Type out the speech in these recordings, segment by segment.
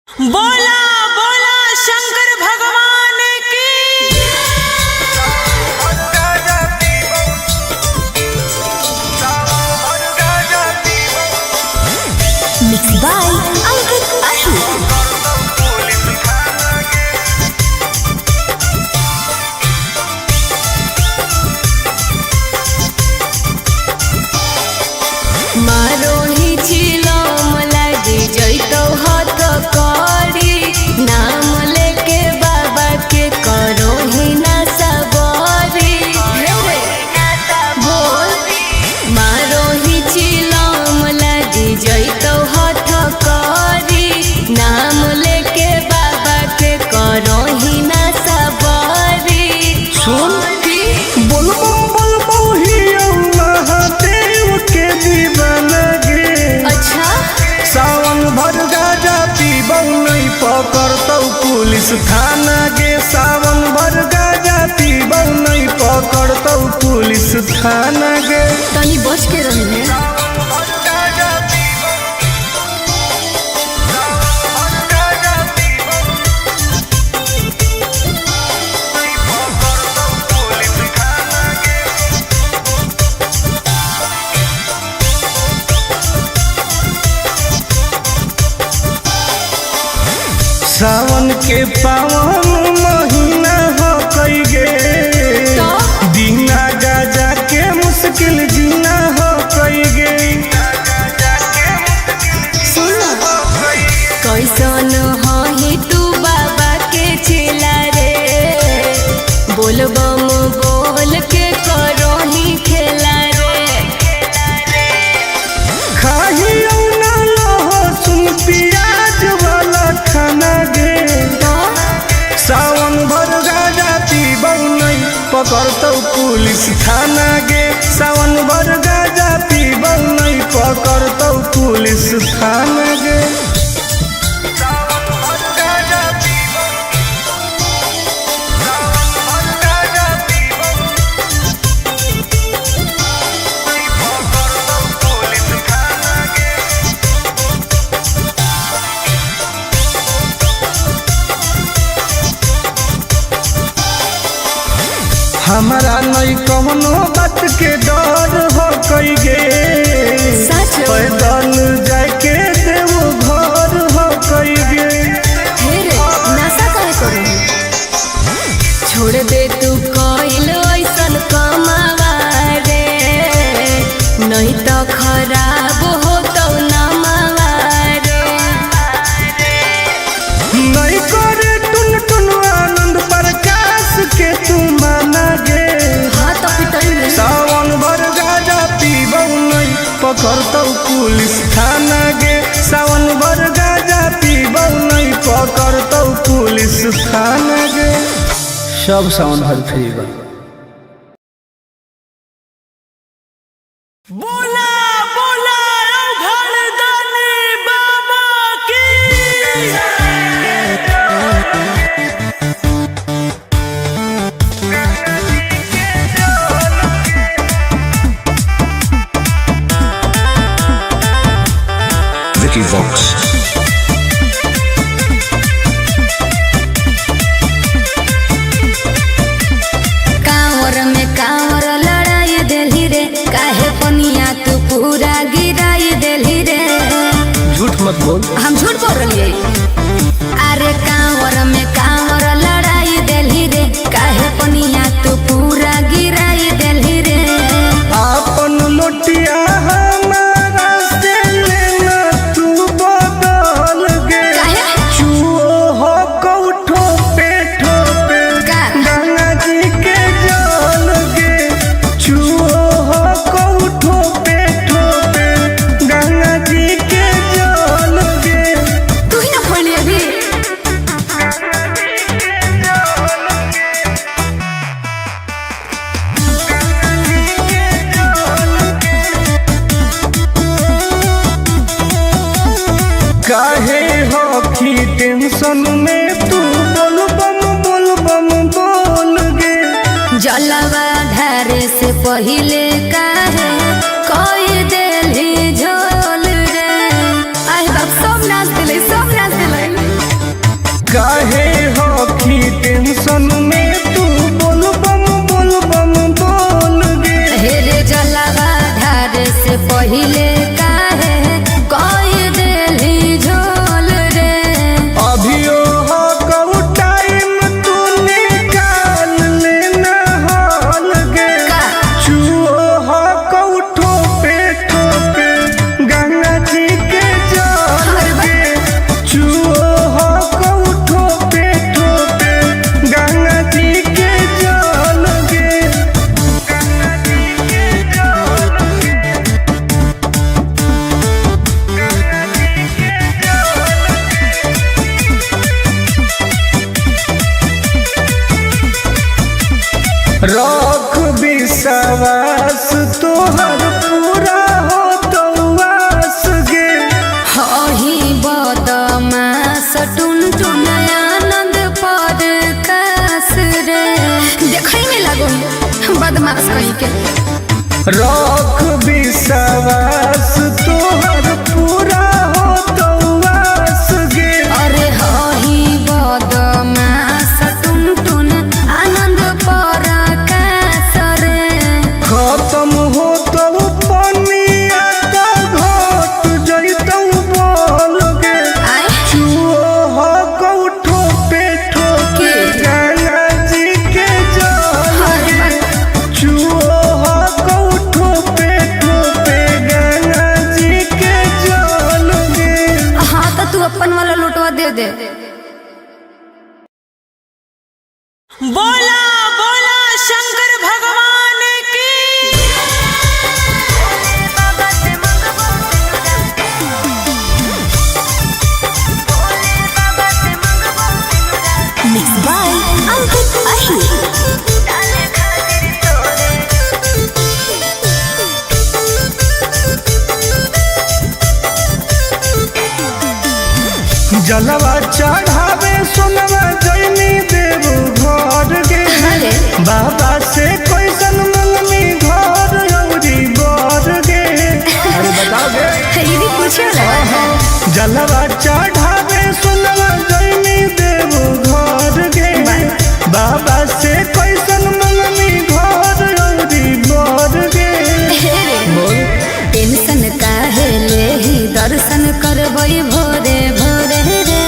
बोला बोला शंकर भगवान की। Mix by Ankit Ashu. मारो ही चिलो लगी जैतो हाथ करी नाम लेके बाबा के करो ही ना सबरी बोल। मारो ही चिलो लगी जैतो हाथ करी नाम लेके बाबा के करो ही ना सबरी। सुन बोल ही महादेव के दीवाना गे। अच्छा सावन भर गाजा पीबौ नहीं पकड़तौ पुलिस थाना गे। सावन भर गाजा पीबौ नहीं पकड़तौ पुलिस थाना गे। तनी बच के रही है। सावन के पावन महीना हो कई गे। बिना गाजा के मुश्किल जीना हो कई गे। कैसन ही तू बाबा के चेला रे बोल बम बोल के करो ही खेला रे। खाही ना लहसुन प्याज वाला खाना गे। सावन भर गाजा पीबौ नहीं पकड़तौ पुलिस थाना गे। सावन भर गाजा पीबौ नहीं पकड़तौ पुलिस थाना गे। हमारा नहीं कवनो बात के डर हो कई गे। सच पैदल जाके देवो घर हो कई गे। नशा काहे करो छोड़ दे तू कइल ऐसन कमावा रे नहीं तो खराब हो तो नमावा रे। नहीं करे टुन टुन आनंद प्रकाश के तू माना गे। हाँ तो पिटाई में सावन भर गाजा पीबौ नहीं पकड़तौ पुलिस थाना गे। सावन भर गाजा पीबौ नहीं पकड़तौ पुलिस थाना गे। सब सावन भर फ्री बा। बोला बोला घरदानी बाबा की। Vicky Vox. कांवर में कांवर लड़ाई देली रे काहे पनिया तू पूरा गिराई देली रे। झूठ मत बोल। हम झूठ बोल रही। अरे कांवर में कांवर लड़ाई देली रे काहे पनिया तू पूरा गिराई देली रे। आपन लोटिया हमारा से लेना तू बदल गे। काहे? चुओ हो कौठो पे ठोपे का? गंगा जी के जल गे। चुओ हो कौठो पे ठोपे गंगा जी के जल गे। तू ही ना खोली अभी। काहे हो की टेंशन में तू बोल बम बोल गे। जलवा ढारे से पहिले काहे कोई देली झोल रे। आई बाप सब नाच दिले रख विश्वास तोहर पूरा हो तो वास गे। हही बदमाश टुन टुन आनंद पर कास रे। देखै में लागो बदमाश कहीं के। रख विश्वास तोहर पूरा हो तो वास गे। अरे हही बदमाश टुन टुन आनंद पर कास रे। खत्म हो तो पनिया तो घट जैतौ बोल गे। आय चुओ हो कौठो पेठो के गंगा जी के जल गे। चुओ हो कौठो पेठो पे गंगा जी के जल गे। हाँ तो तू अपन वाला लोटवा दे दे। बोला बोला शंकर भगवान की। Mixed by Ankit Ahi. जलवा चढ़ावे सोनवा जैनी देव घर गे। अरे बाबा से कैसन मंगनी घर औरी बर गे। अरे बताओ गे। ये भी पूछे लगा। जलवा चढ़ावे सोनवा जैनी देव घर गे। बाबा से कैसन मंगनी घर औरी बर गे। टेंशन काहे ले ही दर्शन करबई भोरे भोरे रे।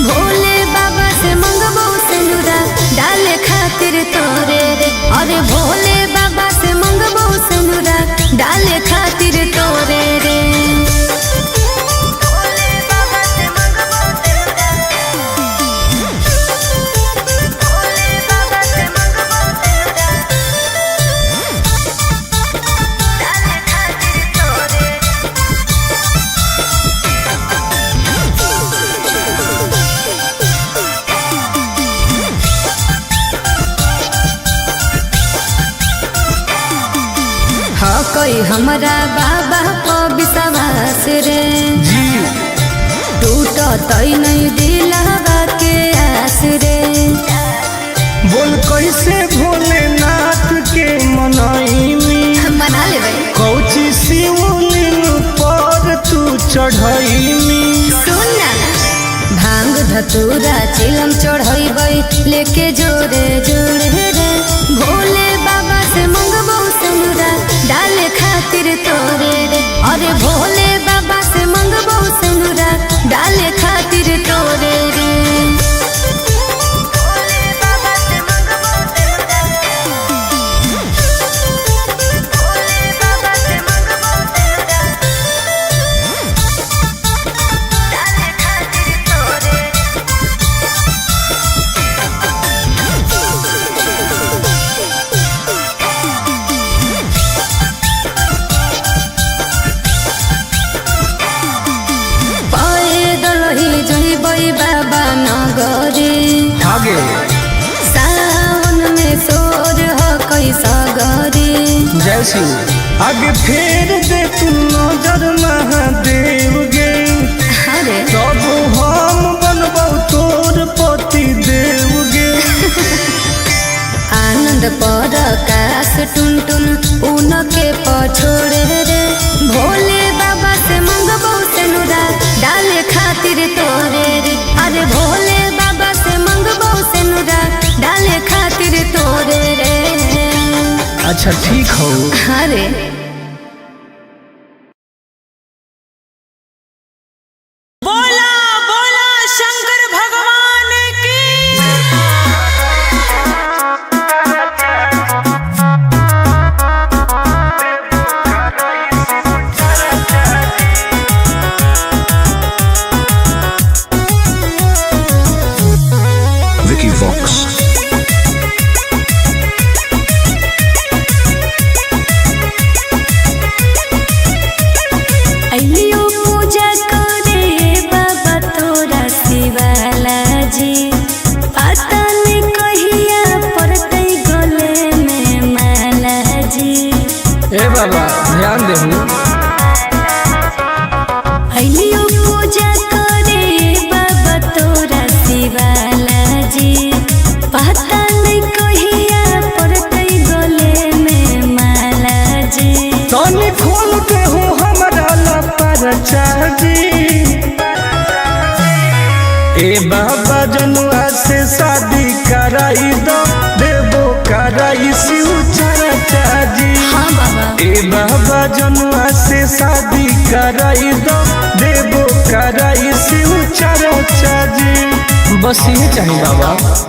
भोले बाबा से मंगबो सिनुरा डाले खातिर तोरे रे। अरे भोले बाबा से मंगबो सिनुरा डाले खातिर तोरे रे। हाँ कोई हमारा बाबा को विश्वास रे। जी टूट तई नहीं दिलावा के आस रे। बोल कैसे भोलेनाथ के मनैनी। मना ले भाई। कौची शिवलिंग पर तू चढ़ैनी। सुन ना भांग धतूरा चिलम चढ़ैबै लेके जोरे जोरे रे। भोले बाबा से मंगबो सिनुरा डाले खातिर तोरे रे। अरे भोले बाबा से मंगबो सिनुरा डाले खातिर तोरे रे। पैदल ही जइबै बाबा नगरे। आगे सावन में सोर हो कैसा गरे। जय शिव आगे फेर दे तू नजर महादेव गे। अरे तब हम बनबौ तोर पति देव गे। आनंद पर काश टुन टुन उनके पछोड़े रे। भोले बाबा से मंगबो सिनुरा डाले खातिर तोरे रे। अरे भोले बाबा से मंगबो सिनुरा डाले खातिर तोरे रे। अच्छा ठीक हो। अरे बोला बोला शंकर भगवान की। Vicky Vox. ए बाबा जनुआ से शादी कराई दो देवो कराई शिव चर्चा जी। हाँ बाबा। ए बाबा जनुआ से शादी कराई दो देवो कराई शिव चर्चा जी। बस ये चाहिए बाबा।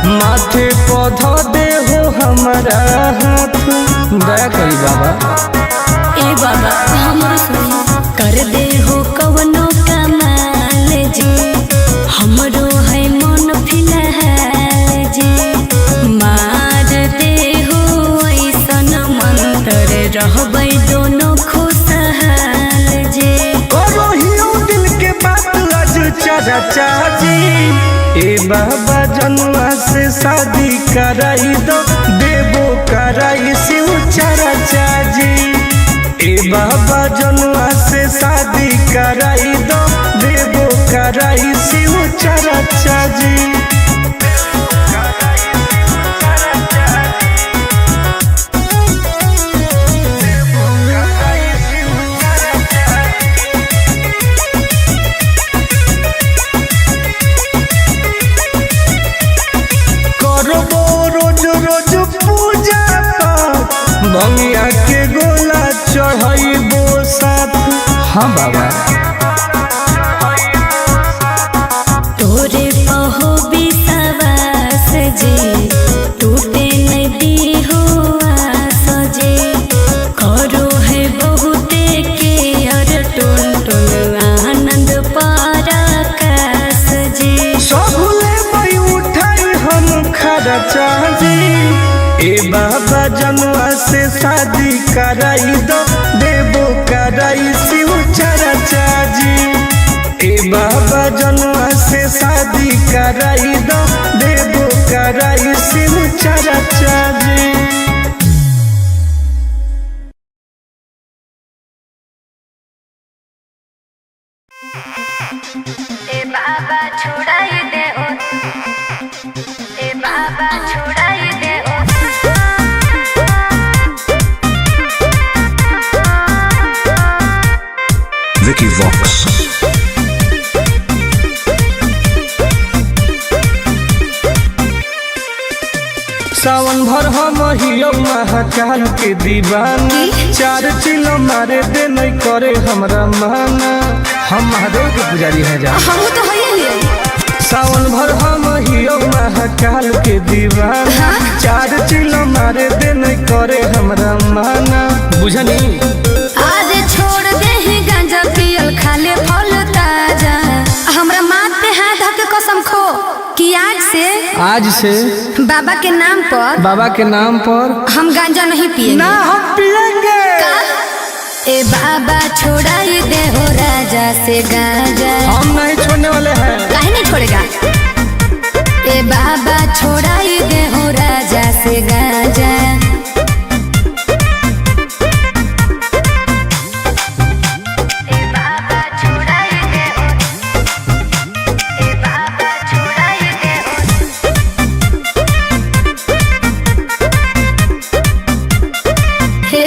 माथे पौधा दे हो हमारा हाथ दया करी बाबा। ए बाबा हमरो सुनी कर दे हो कवनो कमाल जी हमरो है मन फिलहाल जी मार दे हो ऐसन मंत्र रहबै दोनों खुशहाल जी। करो हियो दिल के बात आज चर्चा जी। ए बाबा जनुआ से शादी कराई दो देवो कराई शिव चर्चा जी। ए बाबा जनुआ से शादी कराई दो देवो कराई शिव चर्चा जी। भंगिया के गोला चढ़ाइबो साथ। हाँ बाबा। तोरे पहो विश्वास जी टूटे नदी हो आस जी करो है बहुते के अर टुन टुन आनंद पराकाश जी। सबले मई उठाई हम खर्चा जी। ए बाबा जनुआ से शादी कराई दो देवो कराई शिव चर्चा जी। ए बाबा जनुआ से शादी कराई दो देवो कराई शिव चर्चा जी। ए बाबा छुड़ाई दे ओ ए बाबा छुड़ाई दे ओ। Vicky Vox. सावन भर हम हियो महाकाल के दीवाना चार चिलो मारे दे नहीं करे हमरा माना। हम महादेव के पुजारी हैं जा। हम तो है सावन भर हम हियो महाकाल के दीवाना चार चिलो मारे दे नहीं करे हमरा माना। बुझनी आज छोड़ दे ही गांजा पियल खाले फल ताजा हमरा माथ पे हाथ धके कसम खो कि आज से बाबा के नाम पर हम गांजा नहीं पिएंगे। ना हम पिएंगे। ए बाबा छोड़ाई दे हो राजा से गांजा। हम नहीं छोड़ने वाले हैं। काहे नहीं छोड़ेगा। ए बाबा छोड़ाई दे हो राजा से गांजा।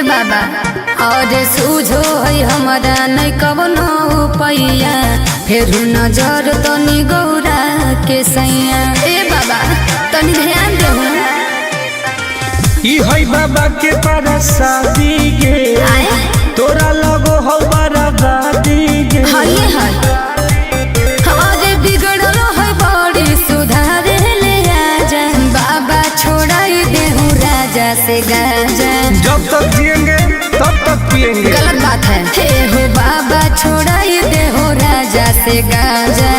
बाबा और सूझो है हमारा नहीं कवनो उपाया फिर नजर तनी गौरा के सैया। ए बाबा तनी ध्यान दे ई है बाबा के पारा शादी गे तोरा लगो हो बराबादी गे। हाय हाय अरे बिगड़ल है बड़ी सुधारे ले आजा बाबा छोड़ाई दे हूँ राजा से गांजा। जब तक जिएंगे तब तक पिएंगे। गलत बात है। हे हो बाबा छोड़ाई दे हो राजा से गांजा।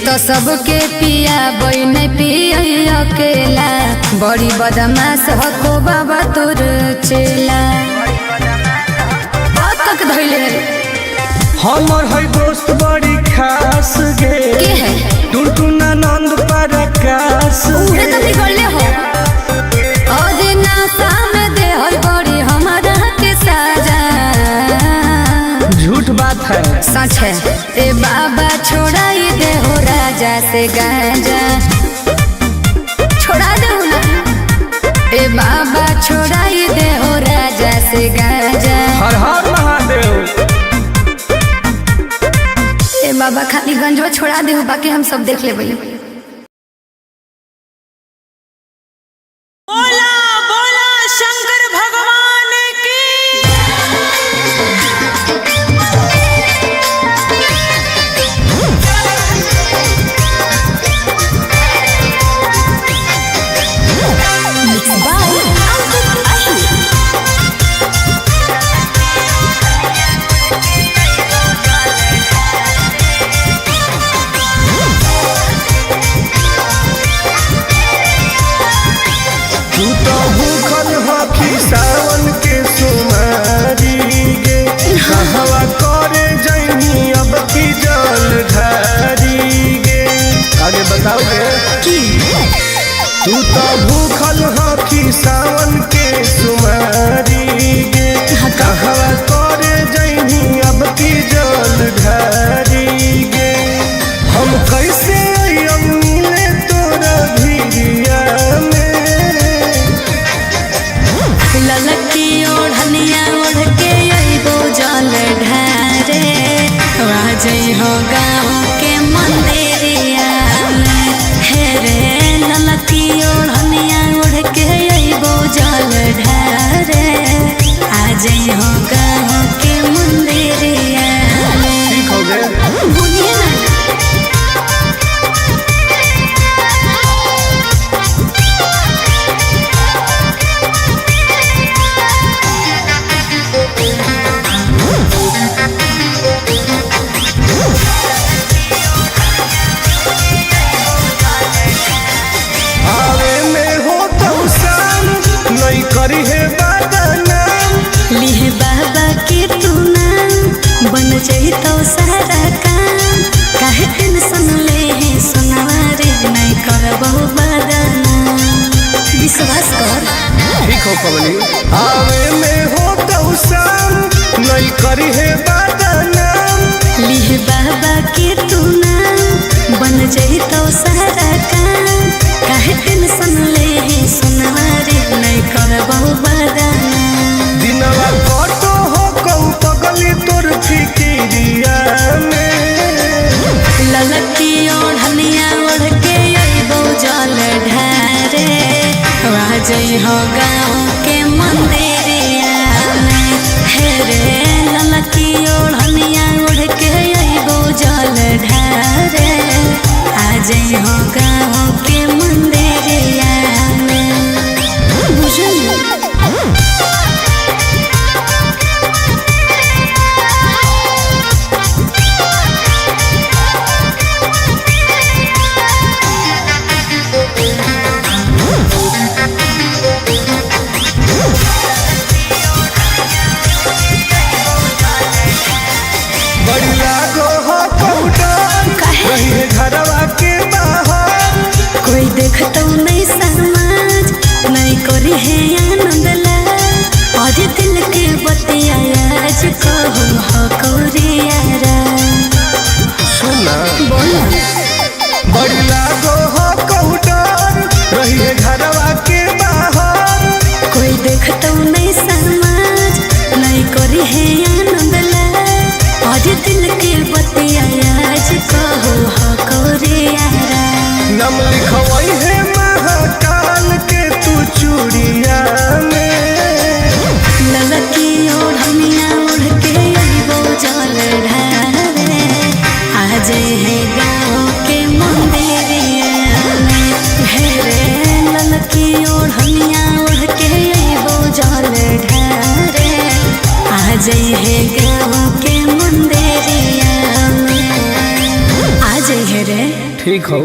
तो सबके पिया बई नहीं पिया अकेला बड़ी बदमाश हको बाबा तोर चेला। कैले हमर है दोस्त बड़ी खास गे के है टुनटुना नंद प्रकाश उहे तो बिगड़ले हो और नासा में दे होई बड़ी हमारा के साजा झूठ बात है सच है ए बाबा छोड़ाई दे हो राजा से गांजा छोड़ा दे ना ए बाबा छोड़ाई दे हो राजा से गांजा हर हर महादेव ए बाबा खाली गंजवा छोड़ा दे बाकी हम सब देख लेबै बोला बोला शंकर भगवान की Mixed by Ankit Ahir. तू तो भूखल हकी सावन के सुमारी गे कहवा करे जैनी अब की जल ढारी गे आगे बताओगे तू तो भूखल हकी सावन के सुमारी गे कहवा करे जैनी अब की जल ढारी गे हम कैसे अइयम मिले तोरा भिरिया में ललकी ओढ़निया ओढ़ के अइबो जल ढारे राजई हो गाँव के मंदिरिया में हे रे ललकी ओढ़निया ओढ़ के अइबो जल ढारे आजई हो गाँव के मंदिरिया में ठीक हो गए भूलिए ना आवे में हो तो शाम नहीं करी है बदनाम लिहे बाबा के तू नाम बन जाई तो सारा काम काहे टेंशन ले है सुनवारे नहीं करबो बदनाम विश्वास कर ठीक हो कमली आवे में हो तो शाम नहीं करी है बदनाम लिहे बाबा के तू नाम बन जाई तो सारा काम काहे टेंशन ले है सुनवारे नहीं करबो बदनाम दिनवा कटो हो कहू पगली तोर फिकिरिया में ललकी ओढ़निया ओढ़ के अइबो जल ढारे राजई हो गाँव के मंदिरिया में हे रे ललकी ओढ़निया ओढ़ के अइबो जल ढारे आजई हो गाँव के मंदिरिया में बुझलिए बड़ी लागो हो कौटन काहे? रही है घरवा के बाहर कोई देखतो नहीं समाज नहीं करी है आनंद ला और दिल के बतिया आज कहूँ हो कोरियारा सुना बोला बड़ी लागो हो कौटन रही है घरवा के बाहर कोई देखतो नहीं समाज नहीं करी है आनंद ला और दिल के बतिया आज कहूँ हो कोरियारा नम लिखवाई है महाकाल के तू चूड़िया में ललकी ओढ़निया ओढ़ के अइबो जल ढारे आज है गाँव के मंदिरिया में हे रे ललकी ओढ़निया ओढ़ के अइबो जल ढारे आज है गाँव के मंदिरिया में आज है रे ठीक हो